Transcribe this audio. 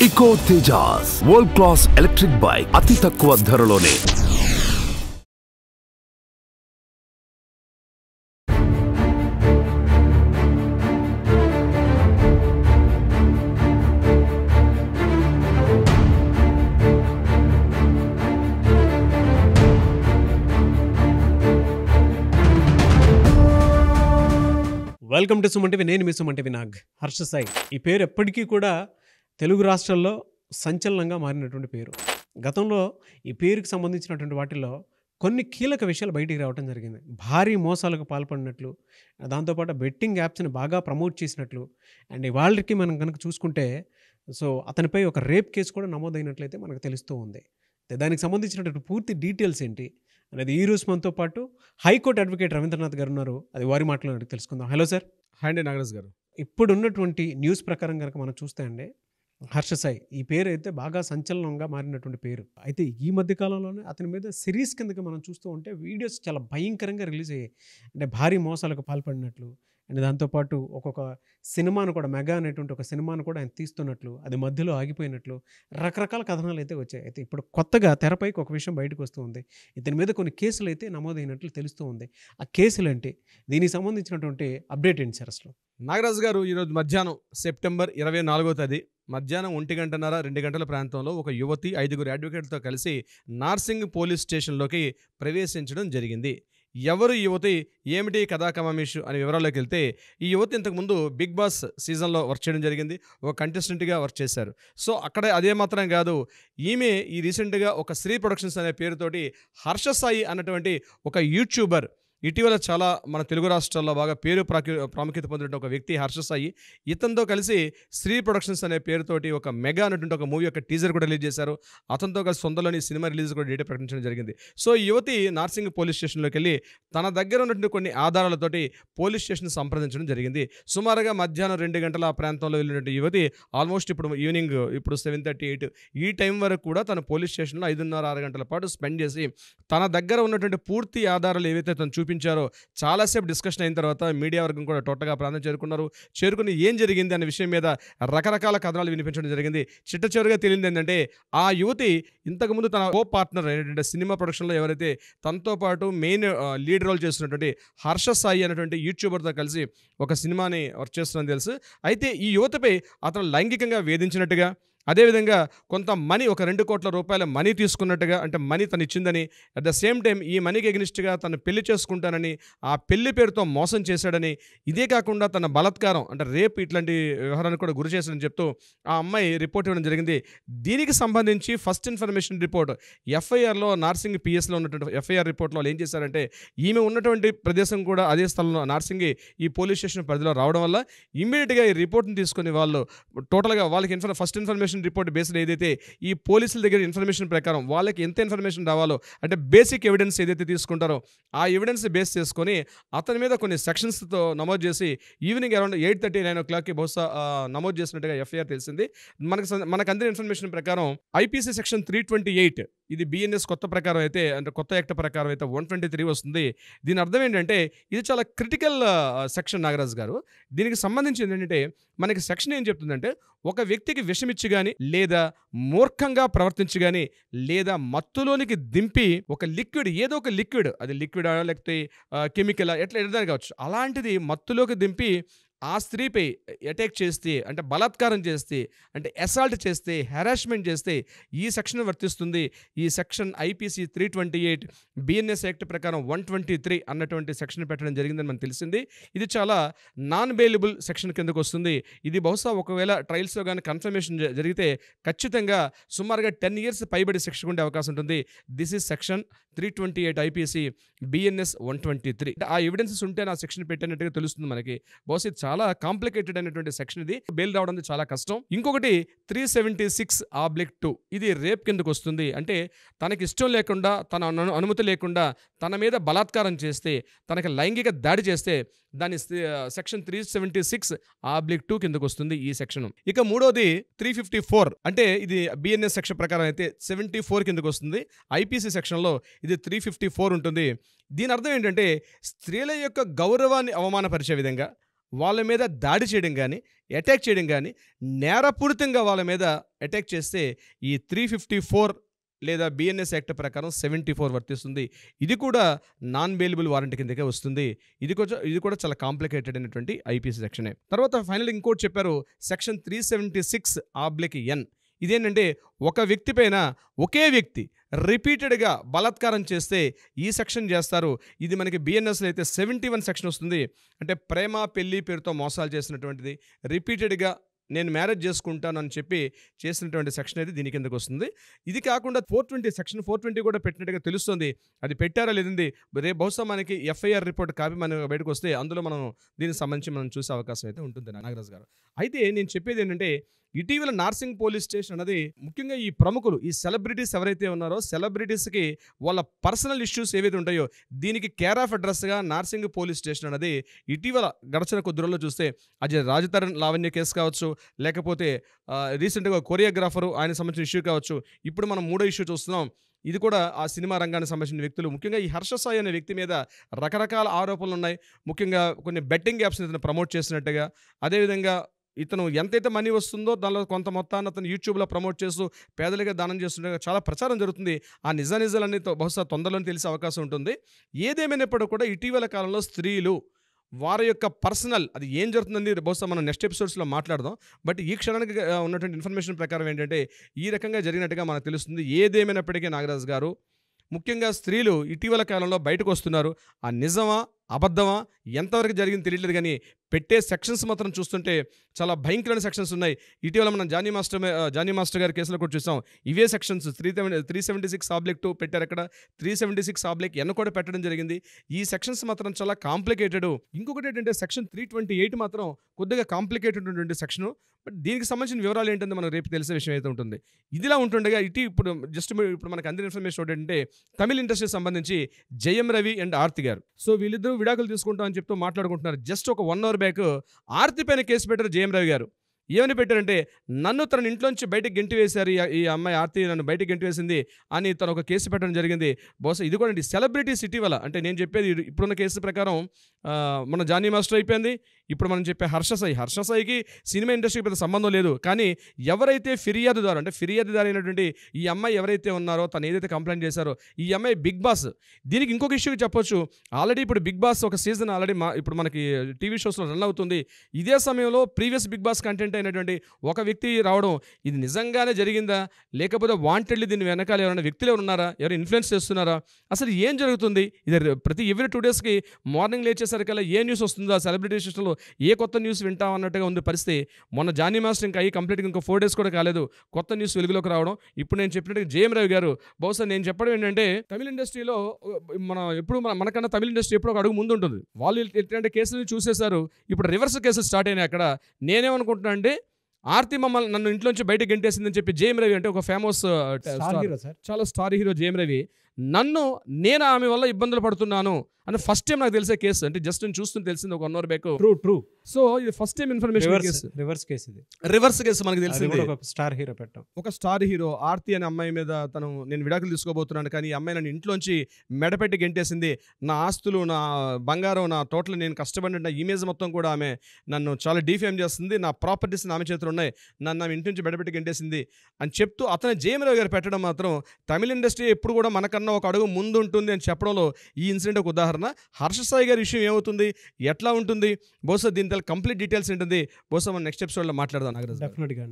ఇకో Tejas world class electric bike అతి తక్కువ ధరలోనే. Welcome to Suman TV. నేను మీ సుమన్ టీవీ నాగ్ హర్ష సాయి. ఈ పేరు ఎప్పటికీ కూడా తెలుగు రాష్ట్రాల్లో సంచలనంగా మారినటువంటి పేరు. గతంలో ఈ పేరుకి సంబంధించినటువంటి వాటిల్లో కొన్ని కీలక విషయాలు బయటికి రావడం జరిగింది. భారీ మోసాలకు పాల్పడినట్లు, దాంతోపాటు బెట్టింగ్ యాప్స్ని బాగా ప్రమోట్ చేసినట్లు, అండ్ వాళ్ళకి మనం కనుక చూసుకుంటే అతనిపై ఒక రేప్ కేసు కూడా నమోదైనట్లయితే మనకు తెలుస్తూ ఉంది. దానికి సంబంధించినటువంటి పూర్తి డీటెయిల్స్ ఏంటి అనేది ఈ రోజు మనతో పాటు హైకోర్టు అడ్వకేట్ రవీంద్రనాథ్ గారు ఉన్నారు. అది వారి మాటలో తెలుసుకుందాం. Hello sir. హాయ్ అండి నాగరాజ్ గారు. ఇప్పుడున్నటువంటి న్యూస్ ప్రకారం కనుక మనం చూస్తే అండి, హర్ష సాయి ఈ పేరు అయితే బాగా సంచలనంగా మారినటువంటి పేరు. అయితే ఈ మధ్య కాలంలోనే అతని మీద సిరీస్ కిందకి మనం చూస్తూ ఉంటే వీడియోస్ చాలా భయంకరంగా రిలీజ్ అయ్యాయి. అంటే భారీ మోసాలకు పాల్పడినట్లు, అండ్ దాంతోపాటు ఒక్కొక్క సినిమాను కూడా, మెగా అనేటువంటి ఒక సినిమాను కూడా ఆయన తీస్తున్నట్లు, అది మధ్యలో ఆగిపోయినట్లు రకరకాల కథనాలు అయితే వచ్చాయి. అయితే ఇప్పుడు కొత్తగా తెరపైకి ఒక విషయం బయటకు వస్తూ ఉంది. ఇతని మీద కొన్ని కేసులు అయితే నమోదైనట్లు తెలుస్తూ ఉంది. ఆ కేసులు ఏంటి, దీనికి సంబంధించినటువంటి అప్డేట్ ఏంటి సార్ అసలు? నాగరాజ్ గారు, ఈరోజు మధ్యాహ్నం సెప్టెంబర్ 24వ తేదీ మధ్యాహ్నం 1:30, 2 గంటల ప్రాంతంలో ఒక యువతి 5 అడ్వకేట్లతో కలిసి నార్సింగ్ పోలీస్ స్టేషన్లోకి ప్రవేశించడం జరిగింది. ఎవరు ఈ యువతి, ఏమిటి కథాకమామిషు అనే వివరాల్లోకి వెళ్తే, ఈ యువతి ఇంతకుముందు బిగ్ బాస్ సీజన్లో వర్క్ చేయడం జరిగింది. ఒక కంటెస్టెంట్గా వర్క్ చేశారు. అక్కడ అదే మాత్రం కాదు, ఈమె ఈ రీసెంట్గా ఒక శ్రీ ప్రొడక్షన్స్ అనే పేరుతోటి హర్ష సాయి అన్నటువంటి ఒక యూట్యూబర్, ఇటీవల చాలా మన తెలుగు రాష్ట్రాల్లో బాగా ప్రాముఖ్యత పొందిన ఒక వ్యక్తి హర్ష సాయి, ఇతనితో కలిసి శ్రీ ప్రొడక్షన్స్ అనే పేరుతోటి ఒక మెగా అనేటువంటి ఒక మూవీ యొక్క టీజర్ కూడా రిలీజ్ చేశారు. అతనితో కలిసి సొంతలోని సినిమా రిలీజ్ కూడా డేట్ ప్రకటించడం జరిగింది. ఈ యువతి నార్సింగ్ పోలీస్ స్టేషన్లోకి వెళ్ళి తన దగ్గర ఉన్నటువంటి కొన్ని ఆధారాలతోటి పోలీస్ స్టేషన్ సంప్రదించడం జరిగింది. సుమారుగా మధ్యాహ్నం 2 గంటల ఆ ప్రాంతంలో వెళ్ళినటువంటి యువతి ఆల్మోస్ట్ ఇప్పుడు ఈవినింగ్ 7:38 ఈ టైం వరకు కూడా తన పోలీస్ స్టేషన్లో 5:30-6 గంటల పాటు స్పెండ్ చేసి తన దగ్గర ఉన్నటువంటి పూర్తి ఆధారాలు ఏవైతే తను చూపించారో చాలాసేపు డిస్కషన్ అయిన తర్వాత మీడియా వర్గం కూడా టోటల్గా ప్రాంతం చేరుకుని ఏం జరిగింది అనే విషయం మీద రకరకాల కథనాలు వినిపించడం జరిగింది. చిట్టచివరిగా తెలియదు ఏంటంటే, ఆ యువతి ఇంతకుముందు తన కో పార్ట్నర్ అయినటువంటి సినిమా ప్రొడక్షన్లో ఎవరైతే తనతో పాటు మెయిన్ లీడ్ రోల్ చేస్తున్నటువంటి హర్ష సాయి అనేటువంటి యూట్యూబర్తో కలిసి ఒక సినిమాని వర్క్ చేస్తుందని తెలుసు. అయితే ఈ యువతపై అతను లైంగికంగా వేధించినట్టుగా, అదేవిధంగా కొంత మనీ, ఒక 2 కోట్ల రూపాయల మనీ తీసుకున్నట్టుగా, అంటే మనీ తను ఇచ్చిందని, అట్ ద సేమ్ టైం ఈ మనీకి ఎగ్నిస్ట్గా తను పెళ్లి చేసుకుంటానని, ఆ పెళ్లి పేరుతో మోసం చేశాడని, ఇదే కాకుండా తన బలాత్కారం అంటే రేప్ ఇట్లాంటి వ్యవహారానికి కూడా గురి చేశాడని చెప్తూ ఆ అమ్మాయి రిపోర్ట్ ఇవ్వడం జరిగింది. దీనికి సంబంధించి ఫస్ట్ ఇన్ఫర్మేషన్ రిపోర్ట్ ఎఫ్ఐఆర్లో, నార్సింగ్ పిఎస్లో ఉన్నటువంటి ఎఫ్ఐఆర్ రిపోర్ట్లో వాళ్ళు ఏం చేశారంటే, ఈమె ఉన్నటువంటి ప్రదేశం కూడా అదే స్థలంలో నార్సింగ్ ఈ పోలీస్ స్టేషన్ పరిధిలో రావడం వల్ల ఇమ్మీడియట్గా ఈ రిపోర్ట్ని తీసుకుని వాళ్ళు టోటల్గా వాళ్ళకి ఫస్ట్ ఇన్ఫర్మేషన్ రిపోర్ట్ బేస్డ్ ఏదైతే ఈ పోలీసుల దగ్గర ఇన్ఫర్మేషన్ ప్రకారం వాళ్ళకి ఎంత ఇన్ఫర్మేషన్ రావాలో, అంటే బేసిక్ ఎవిడెన్స్ ఏదైతే తీసుకుంటారో ఆ ఎవిడెన్స్ బేస్ చేసుకొని అతని మీద కొన్ని సెక్షన్స్తో నమోదు చేసి ఈవినింగ్ అరౌండ్ 8:30-9 బహుశా నమోదు చేసినట్టుగా ఎఫ్ఐఆర్ తెలిసింది. మనకు అందిన ఇన్ఫర్మేషన్ ప్రకారం ఐపీసీ సెక్షన్ 328, ఇది బిఎన్ఎస్ కొత్త ప్రకారం అయితే, అంటే కొత్త యాక్ట్ ప్రకారం అయితే 123 వస్తుంది. దీని అర్థం ఏంటంటే ఇది చాలా క్రిటికల్ సెక్షన్ నాగరాజ్ గారు. దీనికి సంబంధించి ఏంటంటే, మనకి సెక్షన్ ఏం చెప్తుందంటే, ఒక వ్యక్తికి విషమిచ్చి కానీ, లేదా మూర్ఖంగా ప్రవర్తించి కానీ, లేదా మత్తులోనికి దింపి ఒక లిక్విడ్, ఏదో ఒక లిక్విడ్, అది లిక్విడా లేకపోతే కెమికల్ ఎట్లా ఎడదాని కావచ్చు, అలాంటిది మత్తులోకి దింపి ఆ స్త్రీపై అటాక్ చేస్తే, అంటే బలాత్కారం చేస్తే, అంటే అసాల్ట్ చేస్తే, హెరాస్మెంట్ చేస్తే ఈ సెక్షన్ వర్తిస్తుంది. ఈ సెక్షన్ ఐపీసీ 328 బిఎన్ఎస్ యాక్ట్ ప్రకారం 123 అన్నటువంటి సెక్షన్ పెట్టడం జరిగిందని మనకు తెలిసింది. ఇది చాలా నాన్ బెయిలబుల్ సెక్షన్ కిందకు వస్తుంది. ఇది బహుశా ఒకవేళ ట్రయల్స్లో కానీ కన్ఫర్మేషన్ జరిగితే ఖచ్చితంగా సుమారుగా 10 years పైబడి శిక్ష ఉండే అవకాశం ఉంటుంది. This is section 328 IPC BNS 123. ఆ ఎవిడెన్సెస్ ఉంటే నా సెక్షన్ పెట్టినట్టుగా తెలుస్తుంది మనకి. బహుశా చాలా కాంప్లికేటెడ్ అయినటువంటి సెక్షన్ ఇది, బెయిల్ రావడం చాలా కష్టం. ఇంకొకటి 376/2, ఇది రేప్ కిందకు వస్తుంది. అంటే తనకి ఇష్టం లేకుండా, తన అనుమతి లేకుండా తన మీద బలాత్కారం చేస్తే, తనకి లైంగిక దాడి చేస్తే దాని సెక్షన్ 376/2 కిందకు వస్తుంది ఈ సెక్షన్. ఇక మూడోది 354, అంటే ఇది బిఎన్ఎస్ సెక్షన్ ప్రకారం అయితే 74 కిందకు వస్తుంది. ఐపీసీ సెక్షన్లో ఇది 354 ఉంటుంది. దీని అర్థం ఏంటంటే, స్త్రీల యొక్క గౌరవాన్ని అవమానపరిచే విధంగా, వాళ్ళ మీద దాడి చేయడం కానీ, అటాక్ చేయడం కానీ, నేరపూరితంగా వాళ్ళ మీద అటాక్ చేస్తే ఈ 354 లేదా బిఎన్ఎస్ యాక్ట్ ప్రకారం 74 వర్తిస్తుంది. ఇది కూడా నాన్ బెయిలబుల్ వారెంట్ కిందకే వస్తుంది. ఇది కూడా చాలా కాంప్లికేటెడ్ అయినటువంటి ఐపీసీ సెక్షనే. తర్వాత ఫైనల్ ఇంకోటి చెప్పారు, సెక్షన్ 376(n). ఇదేంటంటే ఒక వ్యక్తి పైన ఒకే వ్యక్తి రిపీటెడ్గా బలాత్కారం చేస్తే ఈ సెక్షన్ చేస్తారు. ఇది మనకి బిఎన్ఎస్లో అయితే 71 సెక్షన్ వస్తుంది. అంటే ప్రేమ పెళ్లి పేరుతో మోసాలు చేసినటువంటిది, రిపీటెడ్గా నేను మ్యారేజ్ చేసుకుంటాను అని చెప్పి చేసినటువంటి సెక్షన్ అయితే దీని కిందకు వస్తుంది. ఇది కాకుండా 420 సెక్షన్ 420 కూడా పెట్టినట్టుగా తెలుస్తుంది. అది పెట్టారా లేదండి రేపు బహుశా మనకి ఎఫ్ఐఆర్ రిపోర్ట్ కాపీ మన బయటకు వస్తే అందులో మనం దీనికి సంబంధించి మనం చూసే అవకాశం అయితే ఉంటుంది నాగరాజు గారు. అయితే నేను చెప్పేది ఏంటంటే, ఇటీవల నార్సింగ్ పోలీస్ స్టేషన్ అనేది ముఖ్యంగా ఈ ప్రముఖులు, ఈ సెలబ్రిటీస్ ఎవరైతే ఉన్నారో సెలబ్రిటీస్కి వాళ్ళ పర్సనల్ ఇష్యూస్ ఏవైతే ఉంటాయో దీనికి కేర్ ఆఫ్ అడ్రస్గా నార్సింగ్ పోలీస్ స్టేషన్ అనేది ఇటీవల గడచిన కొద్ది రోజుల్లో చూస్తే అది రాజతరణ్ లావణ్య కేసు కావచ్చు, లేకపోతే రీసెంట్గా కొరియోగ్రాఫరు ఆయన సంబంధించిన ఇష్యూ కావచ్చు, ఇప్పుడు మనం 3వ ఇష్యూ చూస్తున్నాం. ఇది కూడా ఆ సినిమా రంగానికి సంబంధించిన వ్యక్తులు, ముఖ్యంగా ఈ హర్ష సాయి అనే వ్యక్తి మీద రకరకాల ఆరోపణలు ఉన్నాయి. ముఖ్యంగా కొన్ని బెట్టింగ్ యాప్స్ని ఇతను ప్రమోట్ చేసినట్టుగా, అదేవిధంగా ఇతను ఎంతైతే మనీ వస్తుందో దానిలో కొంత మొత్తాన్ని అతను యూట్యూబ్లో ప్రమోట్ చేస్తూ పేదలుగా దానం చేస్తుండగా చాలా ప్రచారం జరుగుతుంది. ఆ నిజాలన్నీ బహుశా తొందరలోనే తెలిసే అవకాశం ఉంటుంది. ఏదేమైనప్పుడు కూడా ఇటీవల కాలంలో స్త్రీలు వారి యొక్క పర్సనల్ అది ఏం జరుగుతుందని బహుశా మనం నెక్స్ట్ ఎపిసోడ్స్లో మాట్లాడదాం. బట్ ఈ క్షణానికి ఉన్నటువంటి ఇన్ఫర్మేషన్ ప్రకారం ఏంటంటే ఈ రకంగా జరిగినట్టుగా మనకు తెలుస్తుంది. ఏదేమైనప్పటికీ నాగరాజు గారు, ముఖ్యంగా స్త్రీలు ఇటీవల కాలంలో బయటకు వస్తున్నారు. ఆ నిజమా అబద్ధమా ఎంతవరకు జరిగింది తెలియట్లేదు, కానీ పెట్టే సెక్షన్స్ మాత్రం చూస్తుంటే చాలా భయంకరమైన సెక్షన్స్ ఉన్నాయి. ఇటీవల మనం జానీ మాస్టర్ గారి కేసులో కూడా చూసాం. ఇవే సెక్షన్స్ 376(2) పెట్టారు, అక్కడ 376(n) కూడా పెట్టడం జరిగింది. ఈ సెక్షన్స్ మాత్రం చాలా కాంప్లికేటెడ్. ఇంకొకటి ఏంటంటే సెక్షన్ 328 మాత్రం కొద్దిగా కాంప్లికేటెడ్ ఉన్నటువంటి సెక్షను. బట్ దీనికి సంబంధించిన వివరాలు ఏంటంటే మనకు రేపు తెలిసే విషయం అయితే ఉంటుంది. ఇదిలా ఉంటుండగా ఇప్పుడు మనకు అందిన ఇన్ఫర్మేషన్ ఏంటంటే తమిళ ఇండస్ట్రీకి సంబంధించి జయం రవి అండ్ ఆర్తి గారు, సో వీళ్ళిద్దరూ విడాకులు తీసుకుంటామని చెప్తూ మాట్లాడుకుంటున్నారు. జస్ట్ ఒక 1 అవర్ బ్యాక్ ఆర్తి పైన కేసు పెట్టారు జయం రవి గారు. ఏమని పెట్టారంటే, నన్ను తన ఇంట్లోంచి బయటకు గెంటి వేశారు, ఈ అమ్మాయి ఆర్తి నన్ను బయటకు గెంటి వేసింది అని తను ఒక కేసు పెట్టడం జరిగింది. బహుశా ఇది కూడా సెలబ్రిటీస్ ఇటీవల, అంటే నేను చెప్పేది ఇప్పుడున్న కేసు ప్రకారం మన జానీ మాస్టర్ అయిపోయింది. ఇప్పుడు మనం చెప్పే హర్ష సాయికి సినిమా ఇండస్ట్రీకి పెద్ద సంబంధం లేదు. కానీ ఎవరైతే ఫిర్యాదుదారు అయినటువంటి ఈ అమ్మాయి ఎవరైతే ఉన్నారో, తను ఏదైతే కంప్లైంట్ చేశారో ఈ అమ్మాయి బిగ్ బాస్, దీనికి ఇంకొక ఇష్యూకి చెప్పొచ్చు. ఆల్రెడీ ఇప్పుడు బిగ్ బాస్ ఒక సీజన్ ఆల్రెడీ ఇప్పుడు మనకి టీవీ షోస్లో రన్ అవుతుంది. ఇదే సమయంలో ప్రీవియస్ బిగ్ బాస్ కంటెంట్ అయినటువంటి ఒక వ్యక్తి రావడం, ఇది నిజంగానే జరిగిందా లేకపోతే వాంటెడ్లీ దీని వెనకాల ఎవరైనా వ్యక్తులు ఉన్నారా, ఎవరు ఇన్ఫ్లుయెన్స్ చేస్తున్నారా, అసలు ఏం జరుగుతుంది? ఇది ప్రతి ఎవ్రీ 2 డేస్కి మార్నింగ్ లేచేసరికల్లా ఏ న్యూస్ వస్తుందో, సెలబ్రిటీ స్టేషన్లో ఏ కొత్త న్యూస్ వింటాం అన్నట్టుగా ఉంది పరిస్థితి. మొన్న జానీ మాస్టర్ ఇంకా కంప్లీట్గా ఇంకో 4 డేస్ కూడా కాలేదు కొత్త న్యూస్ వెలుగులోకి రావడం. ఇప్పుడు నేను చెప్పినట్టు జయం రవి గారు, బహుశా నేను చెప్పడం ఏంటంటే తమిళ ఇండస్ట్రీలో మనకన్నా తమిళ ఇండస్ట్రీ ఎప్పుడు ఒక అడుగు ముందు ఉంటుంది. వాళ్ళు ఎట్లాంటి కేసులు చూసేశారు, ఇప్పుడు రివర్స్ కేసులు స్టార్ట్ అయినాయి. అక్కడ నేనేమనుకుంటున్నా అంటే, ఆర్తి నన్ను ఇంట్లోంచి బయటకు గెంటేసిందని చెప్పి జయం రవి, అంటే ఒక ఫేమస్ చాలా స్టార్ హీరో జయం రవి, నేను ఆమె వల్ల ఇబ్బందులు పడుతున్నాను అని ఫస్ట్ టైం నాకు తెలిసే కేసు. అంటే జస్ట్ నేను చూస్తుంటే తెలిసింది ఒక 1 అవర్ బ్యాక్. ట్రూ. సో ఇది first time information. Reverse case మనకు తెలిసింది. ఒక స్టార్ హీరో ఆర్తి అనే అమ్మాయి మీద నేను విడాకులు తీసుకోబోతున్నాను, కానీ ఈ అమ్మాయి నన్ను ఇంట్లోంచి మెడపెట్టి గెంటేసింది. నా ఆస్తులు, నా బంగారం, నా టోటల్ నేను కష్టపడిన నా ఇమేజ్ మొత్తం కూడా ఆమె నన్ను చాలా డిఫేమ్ చేస్తుంది, నా ప్రాపర్టీస్ ఆమె చేతులు ఉన్నాయి, నన్ను ఆమె ఇంటి నుంచి మెడపెట్టి గెంటేసింది అని చెప్తూ అతను జయం రవి గారు పెట్టడం మాత్రం తమిళ ఇండస్ట్రీ ఎప్పుడు కూడా మనకన్నా ఒక అడుగు ముందు ఉంటుంది అని చెప్పడంలో ఈ ఇన్సిడెంట్ ఒక ఉదాహరణ. హర్ష సాయి గారి విషయం ఏమవుతుంది, ఎట్లా ఉంటుంది, బహుశా దీని కంప్లీట్ డీటెయిల్స్ ఉంటుంది, బహుశా మనం నెక్స్ట్ ఎపిసోడ్లో మాట్లాడదాం. డెఫినెట్గా.